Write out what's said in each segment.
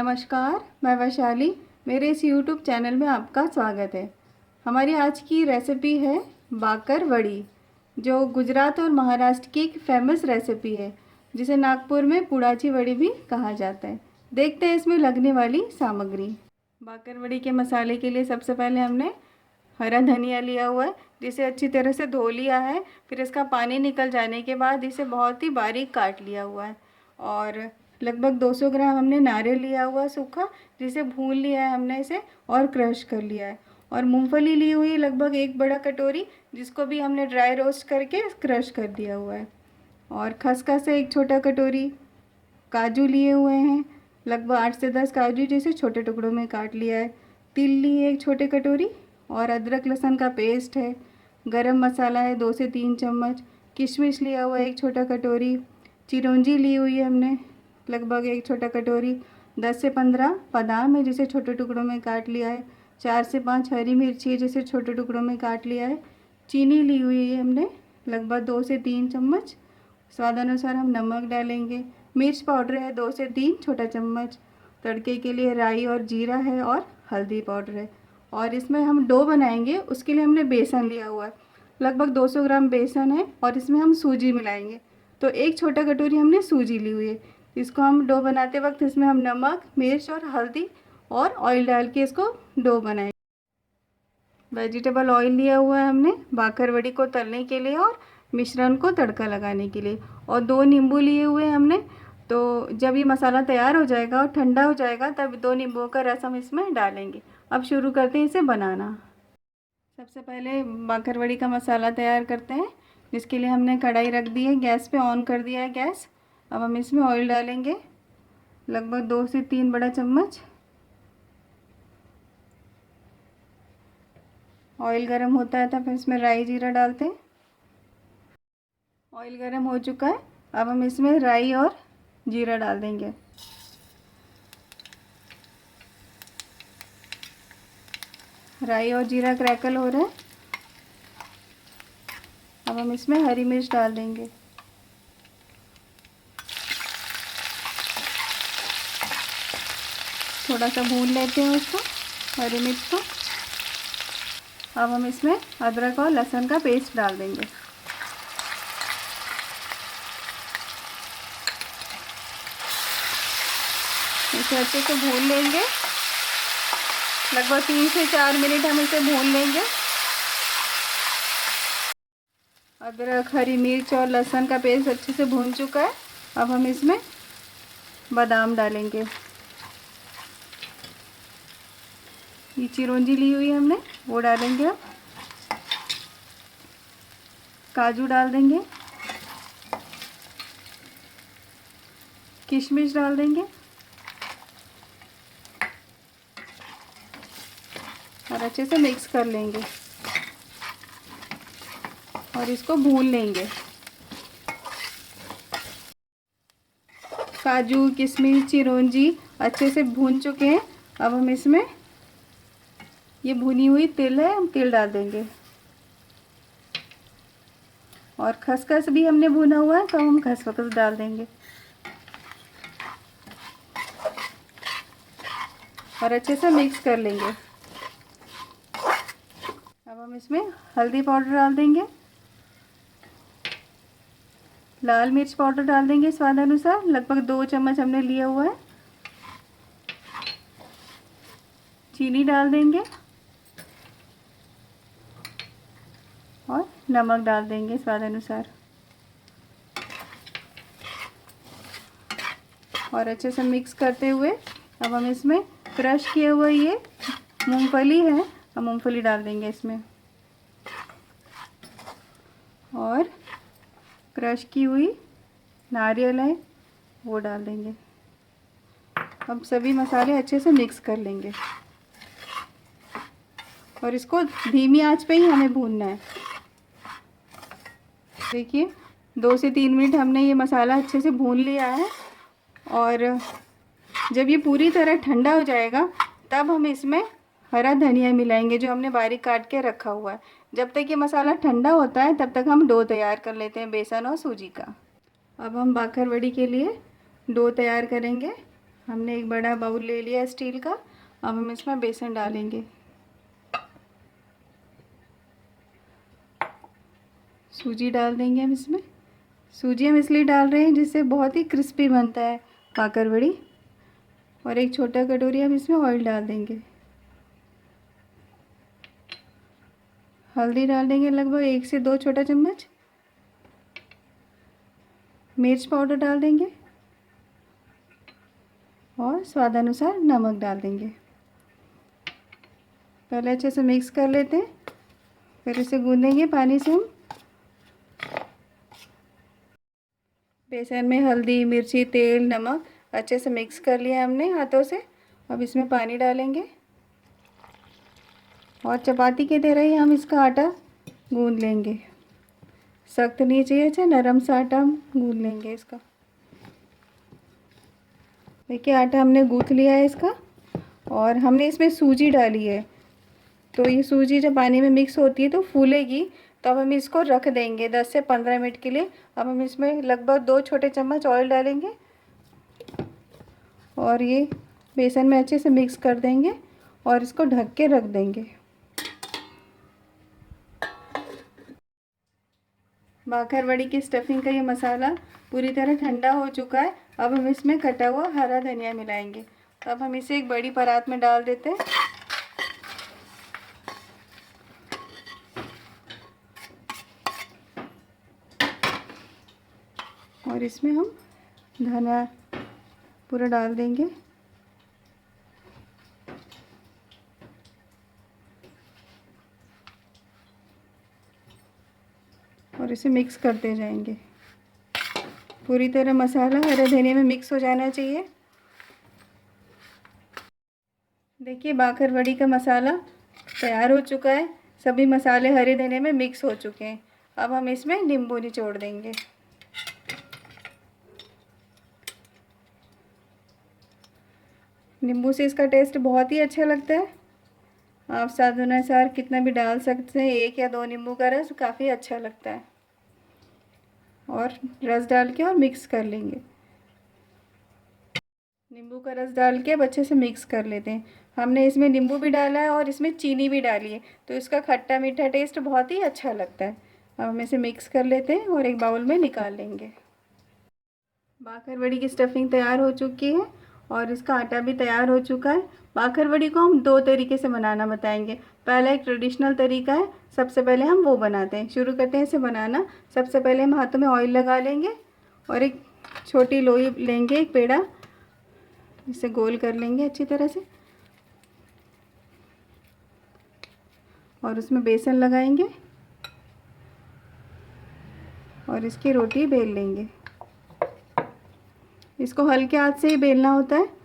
नमस्कार, मैं वैशाली। मेरे इस YouTube चैनल में आपका स्वागत है। हमारी आज की रेसिपी है बाकर वड़ी, जो गुजरात और महाराष्ट्र की एक फेमस रेसिपी है, जिसे नागपुर में पुड़ाची वड़ी भी कहा जाता है। देखते हैं इसमें लगने वाली सामग्री। बाकर वड़ी के मसाले के लिए सबसे पहले हमने हरा धनिया लिया हुआ है, जिसे अच्छी तरह से धो लिया है। फिर इसका पानी निकल जाने के बाद इसे बहुत ही बारीक काट लिया हुआ है। और लगभग 200 ग्राम हमने नारियल लिया हुआ सूखा, जिसे भून लिया है हमने इसे और क्रश कर लिया है। और मूंगफली ली हुई है लगभग 1 बड़ा कटोरी, जिसको भी हमने ड्राई रोस्ट करके क्रश कर दिया हुआ है। और खसखस है 1 छोटा कटोरी। काजू लिए हुए हैं लगभग 8 से 10 काजू, जिसे छोटे टुकड़ों में काट लिया है। तिल लिए 1 छोटे कटोरी। और अदरक लहसुन का पेस्ट है। गरम मसाला है 2 से 3 चम्मच। किशमिश लिया हुआ है 1 छोटा कटोरी। चिरौंजी ली हुई है हमने लगभग 1 छोटा कटोरी। 10 से 15 बादाम है, जिसे छोटे टुकड़ों में काट लिया है। 4 से 5 हरी मिर्ची है, जिसे छोटे टुकड़ों में काट लिया है। चीनी ली हुई है हमने लगभग 2 से 3 चम्मच। स्वादानुसार हम नमक डालेंगे। मिर्च पाउडर है 2 से 3 छोटा चम्मच। तड़के के लिए राई और जीरा है और हल्दी पाउडर है। और इसमें हम डो बनाएंगे, उसके लिए हमने बेसन लिया हुआ है लगभग 200 ग्राम बेसन है। और इसमें हम सूजी मिलाएंगे, तो 1 छोटा कटोरी हमने सूजी ली हुई है। इसको हम डो बनाते वक्त इसमें हम नमक, मिर्च और हल्दी और ऑयल डाल के इसको डो बनाएंगे। वेजिटेबल ऑयल लिया हुआ है हमने बाकर वड़ी को तलने के लिए और मिश्रण को तड़का लगाने के लिए। और 2 नींबू लिए हुए हैं हमने। तो जब ये मसाला तैयार हो जाएगा और ठंडा हो जाएगा, तब 2 नींबुओं का रस हम इसमें डालेंगे। अब शुरू करते हैं इसे बनाना। सबसे पहले बाकर वड़ी का मसाला तैयार करते हैं, जिसके लिए हमने कढ़ाई रख दी है, गैस पे ऑन कर दिया है गैस। अब हम इसमें ऑयल डालेंगे लगभग 2 से 3 बड़ा चम्मच। ऑयल गर्म होता है तब इसमें राई जीरा डालते हैं। ऑयल गर्म हो चुका है, अब हम इसमें राई और जीरा डाल देंगे। राई और जीरा क्रैकल हो रहा है। अब हम इसमें हरी मिर्च डाल देंगे। थोड़ा सा भून लेते हैं उसको, हरी मिर्च को। अब हम इसमें अदरक और लहसुन का पेस्ट डाल देंगे। इसे अच्छे से भून लेंगे, लगभग 3 से 4 मिनट हम इसे भून लेंगे। अदरक, हरी मिर्च और लहसुन का पेस्ट अच्छे से भून चुका है। अब हम इसमें बादाम डालेंगे। ये चिरौंजी ली हुई है हमने, वो डालेंगे। अब काजू डाल देंगे। किशमिश डाल देंगे और अच्छे से मिक्स कर लेंगे और इसको भून लेंगे। काजू, किशमिश, चिरौंजी अच्छे से भून चुके हैं। अब हम इसमें ये भुनी हुई तिल है, हम तिल डाल देंगे। और खसखस भी हमने भुना हुआ है, तो हम खसखस डाल देंगे और अच्छे से मिक्स कर लेंगे। अब हम इसमें हल्दी पाउडर डाल देंगे। लाल मिर्च पाउडर डाल देंगे स्वाद अनुसार, लगभग 2 चम्मच हमने लिया हुआ है। चीनी डाल देंगे और नमक डाल देंगे स्वाद अनुसार। और अच्छे से मिक्स करते हुए अब हम इसमें क्रश किए हुए ये मूंगफली है, हम मूंगफली डाल देंगे इसमें। और क्रश की हुई नारियल है, वो डाल देंगे। अब सभी मसाले अच्छे से मिक्स कर लेंगे और इसको धीमी आंच पे ही हमें भूनना है। देखिए 2 से 3 मिनट हमने ये मसाला अच्छे से भून लिया है। और जब ये पूरी तरह ठंडा हो जाएगा, तब हम इसमें हरा धनिया मिलाएंगे, जो हमने बारीक काट के रखा हुआ है। जब तक ये मसाला ठंडा होता है, तब तक हम डो तैयार कर लेते हैं बेसन और सूजी का। अब हम बाकर वड़ी के लिए डो तैयार करेंगे। हमने एक बड़ा बाउल ले लिया स्टील का। अब हम इसमें बेसन डालेंगे, सूजी डाल देंगे हम इसमें। सूजी हम इसलिए डाल रहे हैं जिससे बहुत ही क्रिस्पी बनता है बाकरवड़ी। और एक छोटा कटोरी हम इसमें ऑयल डाल देंगे। हल्दी डाल देंगे लगभग 1 से 2 छोटा चम्मच। मिर्च पाउडर डाल देंगे और स्वादानुसार नमक डाल देंगे। पहले अच्छे से मिक्स कर लेते हैं, फिर इसे गूंदेंगे पानी से हम। बेसन में हल्दी, मिर्ची, तेल, नमक अच्छे से मिक्स कर लिया हमने हाथों से। अब इसमें पानी डालेंगे और चपाती की तरह ही हम इसका आटा गूंद लेंगे। सख्त नहीं चाहिए, अच्छा नरम सा आटा हम गूंद लेंगे इसका। देखिए आटा हमने गूंथ लिया है इसका, और हमने इसमें सूजी डाली है। तो ये सूजी जब पानी में मिक्स होती है तो फूलेगी, तो अब हम इसको रख देंगे 10 से 15 मिनट के लिए। अब हम इसमें लगभग 2 छोटे चम्मच ऑयल डालेंगे और ये बेसन में अच्छे से मिक्स कर देंगे और इसको ढक के रख देंगे। बाकरवड़ी की स्टफिंग का ये मसाला पूरी तरह ठंडा हो चुका है। अब हम इसमें कटा हुआ हरा धनिया मिलाएंगे। तो अब हम इसे एक बड़ी परात में डाल देते हैं और इसमें हम धनिया पूरा डाल देंगे। और इसे मिक्स करते जाएंगे। पूरी तरह मसाला हरे धनिया में मिक्स हो जाना चाहिए। देखिए बाकरवड़ी का मसाला तैयार हो चुका है। सभी मसाले हरे धनिया में मिक्स हो चुके हैं। अब हम इसमें नींबू निचोड़ देंगे। नींबू से इसका टेस्ट बहुत ही अच्छा लगता है। आप स्वादानुसार कितना भी डाल सकते हैं, 1 या 2 नींबू का रस काफ़ी अच्छा लगता है। और रस डाल के और मिक्स कर लेंगे। नींबू का रस डाल के अब अच्छे से मिक्स कर लेते हैं। हमने इसमें नींबू भी डाला है और इसमें चीनी भी डाली है, तो इसका खट्टा मीठा टेस्ट बहुत ही अच्छा लगता है। अब हम इसे मिक्स कर लेते हैं और एक बाउल में निकाल लेंगे। बाकरवड़ी की स्टफिंग तैयार हो चुकी है और इसका आटा भी तैयार हो चुका है। बाकरवड़ी को हम 2 तरीके से बनाना बताएंगे। पहला एक ट्रेडिशनल तरीका है, सबसे पहले हम वो बनाते हैं। शुरू करते हैं इसे बनाना। सबसे पहले हम हाथों में ऑयल लगा लेंगे और एक छोटी लोई लेंगे, एक पेड़ा, इसे गोल कर लेंगे अच्छी तरह से और उसमें बेसन लगाएंगे और इसकी रोटी बेल लेंगे। इसको हल्के हाथ से ही बेलना होता है।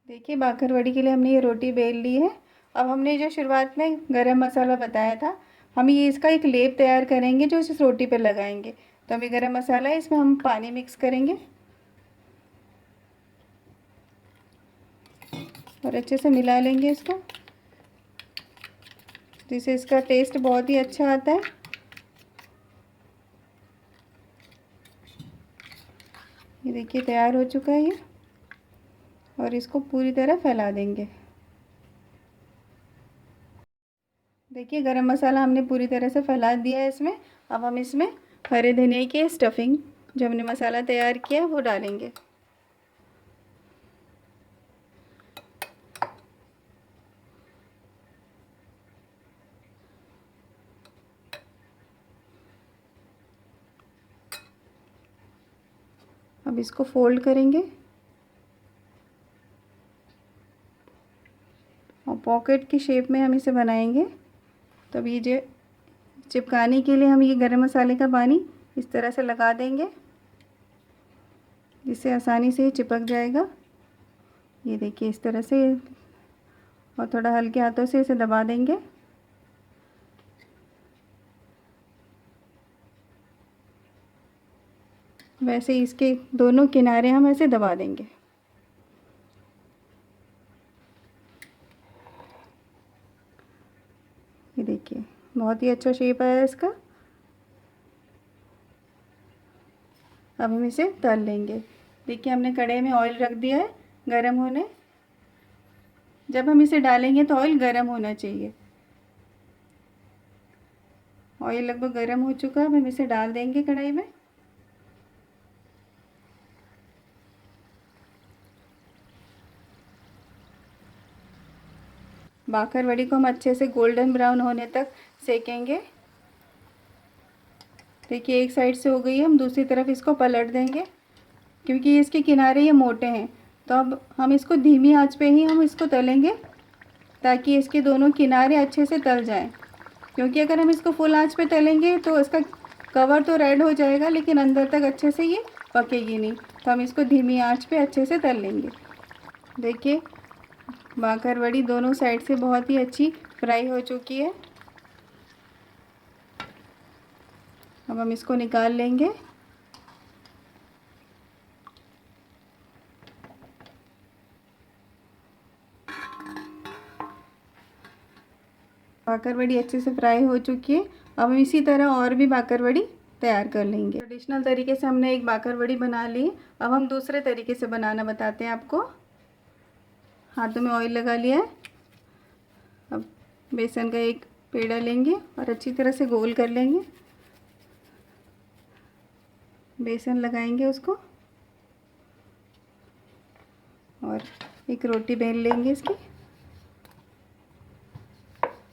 देखिए बाकरवड़ी के लिए हमने ये रोटी बेल ली है। अब हमने जो शुरुआत में गरम मसाला बताया था, हम ये इसका एक लेप तैयार करेंगे जो इस रोटी पे लगाएंगे। तो अभी गरम मसाला है, इसमें हम पानी मिक्स करेंगे और अच्छे से मिला लेंगे इसको, जिससे इसका टेस्ट बहुत ही अच्छा आता है। ये देखिए तैयार हो चुका है ये, और इसको पूरी तरह फैला देंगे। देखिए गरम मसाला हमने पूरी तरह से फैला दिया है इसमें। अब हम इसमें हरे धनिया की स्टफिंग जो हमने मसाला तैयार किया है वो डालेंगे। अब इसको फोल्ड करेंगे और पॉकेट की शेप में हम इसे बनाएंगे। तब ये जो चिपकाने के लिए हम ये गरम मसाले का पानी इस तरह से लगा देंगे, जिससे आसानी से ये चिपक जाएगा। ये देखिए इस तरह से, और थोड़ा हल्के हाथों से इसे दबा देंगे। वैसे इसके दोनों किनारे हम ऐसे दबा देंगे। ये देखिए बहुत ही अच्छा शेप आया है इसका। अब हम इसे तल लेंगे। देखिए हमने कढ़ाई में ऑयल रख दिया है गरम होने। जब हम इसे डालेंगे तो ऑयल गरम होना चाहिए। ऑयल लगभग गरम हो चुका है, अब हम इसे डाल देंगे कढ़ाई में। बाकरवड़ी को हम अच्छे से गोल्डन ब्राउन होने तक सेकेंगे। देखिए एक साइड से हो गई है, हम दूसरी तरफ इसको पलट देंगे। क्योंकि इसके किनारे ये मोटे हैं तो अब हम इसको धीमी आंच पे ही हम इसको तलेंगे ताकि इसके दोनों किनारे अच्छे से तल जाएं। क्योंकि अगर हम इसको फुल आंच पे तलेंगे तो इसका कवर तो रेड हो जाएगा लेकिन अंदर तक अच्छे से ये पकेगी नहीं। तो हम इसको धीमी आंच पे अच्छे से तल लेंगे। देखिए बाकरवड़ी दोनों साइड से बहुत ही अच्छी फ्राई हो चुकी है। अब हम इसको निकाल लेंगे। बाकरवड़ी अच्छे से फ्राई हो चुकी है। अब हम इसी तरह और भी बाकरवड़ी तैयार कर लेंगे। ट्रेडिशनल तरीके से हमने एक बाकरवड़ी बना ली। अब हम दूसरे तरीके से बनाना बताते हैं आपको। हाथों में ऑयल लगा लिया है। अब बेसन का एक पेड़ा लेंगे और अच्छी तरह से गोल कर लेंगे। बेसन लगाएंगे उसको और एक रोटी बेल लेंगे इसकी।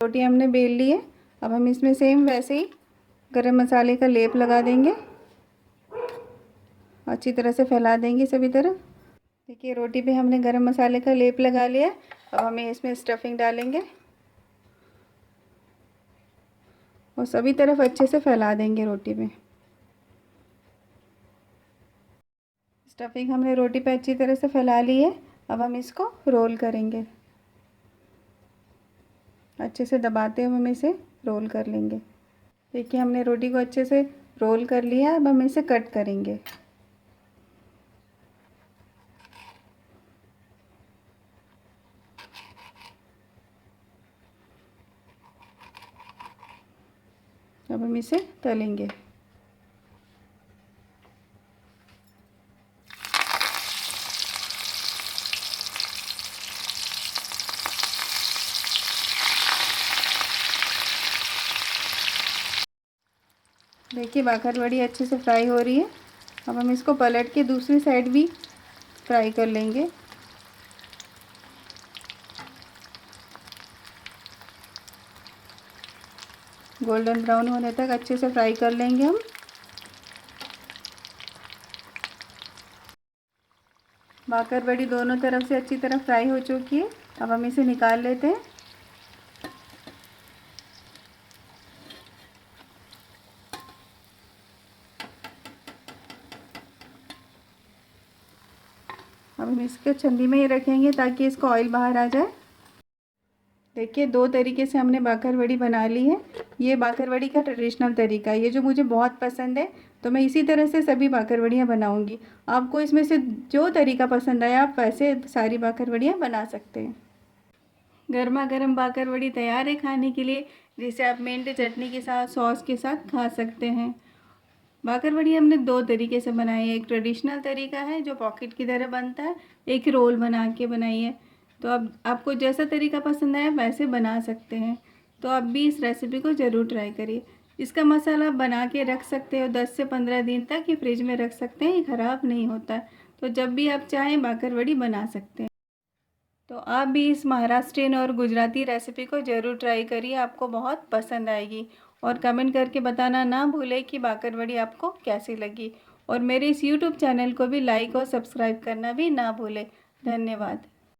रोटी हमने बेल ली है। अब हम इसमें सेम वैसे ही गरम मसाले का लेप लगा देंगे। अच्छी तरह से फैला देंगे सभी तरफ। देखिए रोटी पे हमने गरम मसाले का लेप लगा लिया। अब हमें इसमें स्टफिंग डालेंगे और सभी तरफ अच्छे से फैला देंगे रोटी पे। स्टफिंग हमने रोटी पे अच्छी तरह से फैला ली है। अब हम इसको रोल करेंगे। अच्छे से दबाते हुए हम इसे रोल कर लेंगे। देखिए हमने रोटी को अच्छे से रोल कर लिया। अब हम इसे कट करेंगे। अब हम इसे तलेंगे। देखिए बाकरवड़ी अच्छे से फ्राई हो रही है। अब हम इसको पलट के दूसरी साइड भी फ्राई कर लेंगे। गोल्डन ब्राउन होने तक अच्छे से फ्राई कर लेंगे हम। बाकरवड़ी दोनों तरफ से अच्छी तरह फ्राई हो चुकी है। अब हम इसे निकाल लेते हैं। अब हम इसको छन्नी में ही रखेंगे ताकि इसको ऑयल बाहर आ जाए। देखिए दो तरीके से हमने बाकरवड़ी बना ली है। ये बाकरवड़ी का ट्रेडिशनल तरीका है, ये जो मुझे बहुत पसंद है। तो मैं इसी तरह से सभी बाकरवड़ियाँ बनाऊंगी। आपको इसमें से जो तरीका पसंद आया आप वैसे सारी बाकरवड़ियाँ बना सकते हैं। गर्मा गर्म बाकरवड़ी तैयार है खाने के लिए, जिसे आप मिंट चटनी के साथ सॉस के साथ खा सकते हैं। बाकरवड़ी हमने दो तरीके से बनाई है। एक ट्रेडिशनल तरीका है जो पॉकेट की तरह बनता है, एक रोल बना के बनाई है। तो अब आपको जैसा तरीका पसंद आए वैसे बना सकते हैं। तो आप भी इस रेसिपी को ज़रूर ट्राई करिए। इसका मसाला आप बना के रख सकते हो 10 से 15 दिन तक, ये फ्रिज में रख सकते हैं, ये ख़राब नहीं होता। तो जब भी आप चाहें बाकरवड़ी बना सकते हैं। तो आप भी इस महाराष्ट्रियन और गुजराती रेसिपी को ज़रूर ट्राई करिए, आपको बहुत पसंद आएगी। और कमेंट करके बताना ना भूलें कि बाकरवड़ी आपको कैसी लगी। और मेरे इस यूट्यूब चैनल को भी लाइक और सब्सक्राइब करना भी ना भूलें। धन्यवाद।